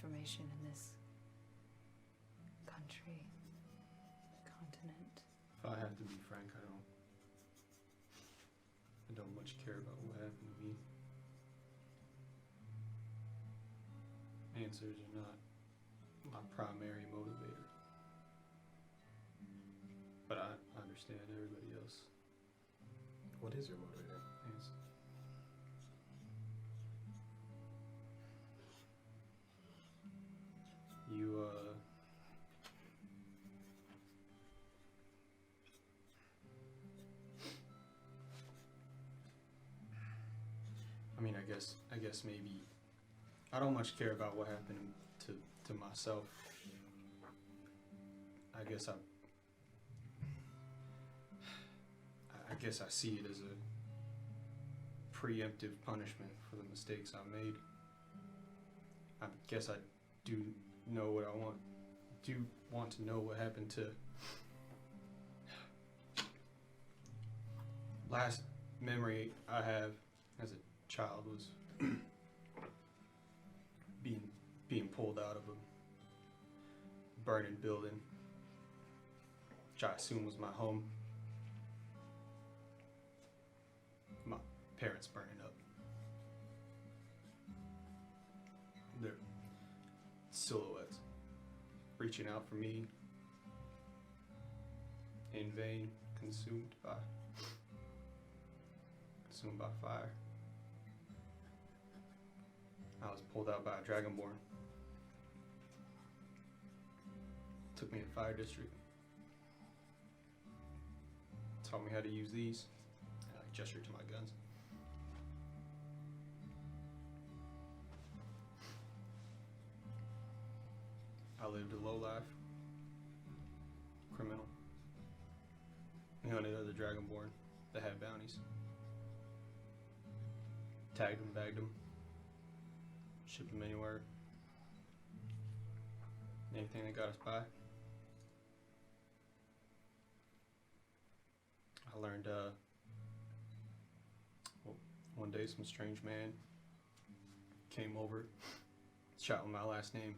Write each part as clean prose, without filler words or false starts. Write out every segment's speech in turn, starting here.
information in this country, continent. If I have to be frank, I don't much care about what happened to me. Answers are not my primary motivator. But I understand everybody else. What is your motivator? Yes. You, I mean, I guess maybe I don't much care about what happened to myself. I guess I guess I see it as a preemptive punishment for the mistakes I made. I guess I do know what I want. Do want to know what happened to. Last memory I have as a child was being pulled out of a burning building, which I assume was my home. My parents burning up. Their silhouettes reaching out for me, in vain, consumed by fire. I was pulled out by a dragonborn. Took me to the fire district. Taught me how to use these. And I gestured to my guns. I lived a low life. Criminal. We hunted other dragonborn that had bounties. Tagged them, bagged them. Shipped them anywhere. Anything that got us by. I learned one day some strange man came over, shot with my last name,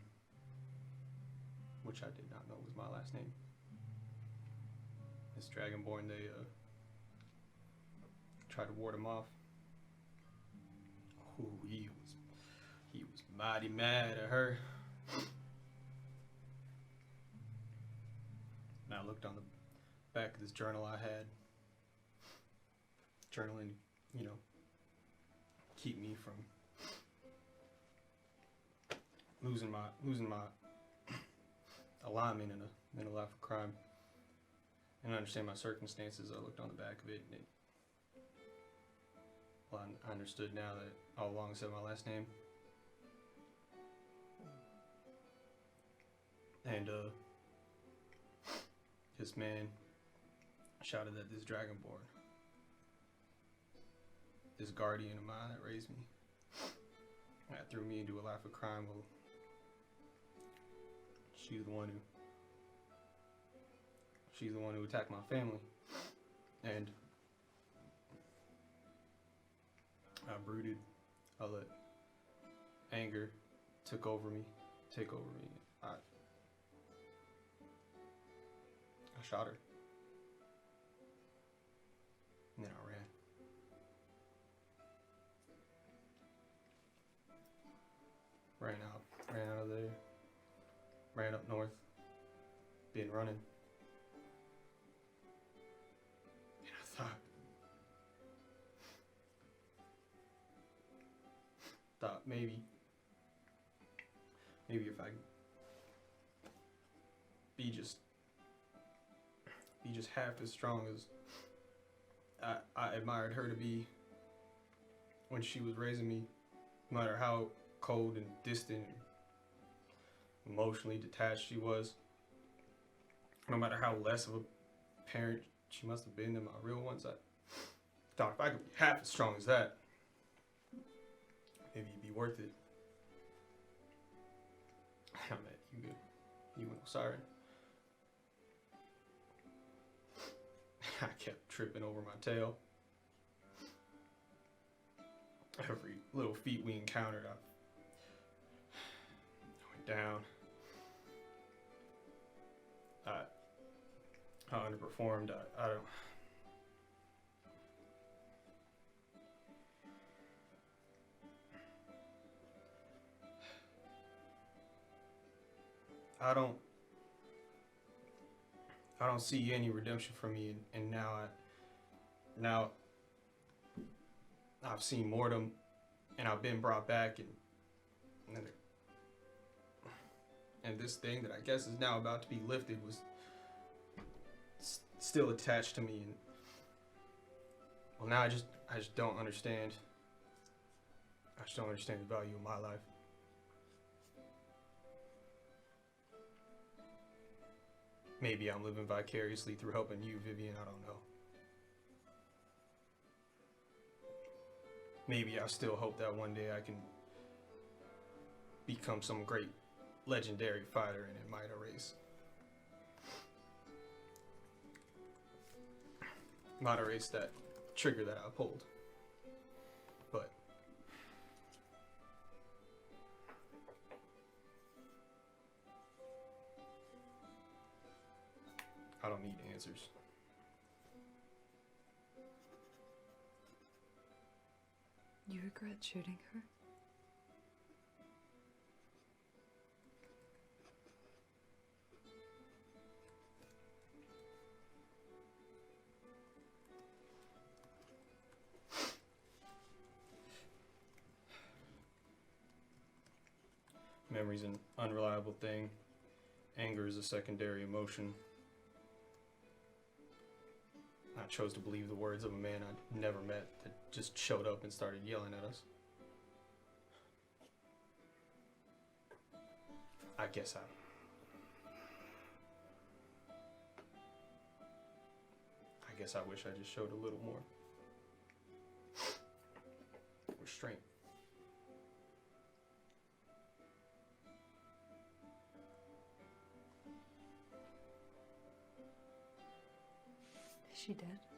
which I did not know was my last name. This dragonborn, they tried to ward him off. Ooh, he was mighty mad at her. And I looked on the back of this journal I had. Journaling, you know, keep me from losing my alignment in a mental life of crime. And I understand my circumstances. I looked on the back of it, and I understood now that all along it said my last name. And this man shouted at this dragonborn, this guardian of mine that raised me, that threw me into a life of crime. Well, she's the one who attacked my family, and I brooded. I let anger take over me. I shot her, and then I ran. Ran out of there, ran up north, been running. And I thought maybe if I be just half as strong as I admired her to be when she was raising me, no matter how cold and distant and emotionally detached she was, no matter how less of a parent she must have been than my real ones, I thought if I could be half as strong as that, maybe it'd be worth it. I met you and Osiris. I kept tripping over my tail. Every little feat we encountered, down. I underperformed. I don't. I don't. I don't see any redemption for me, and now I've seen mortem, and I've been brought back, and this thing that I guess is now about to be lifted was still attached to me, and well, now I just don't understand. I just don't understand the value of my life. Maybe I'm living vicariously through helping you, Vivian. I don't know. Maybe I still hope that one day I can become some great legendary fighter and it might erase that trigger that I pulled. But I don't need answers. You regret shooting her? Memory's an unreliable thing. Anger is a secondary emotion. I chose to believe the words of a man I'd never met that just showed up and started yelling at us. I guess I wish I just showed a little more restraint. Is she dead?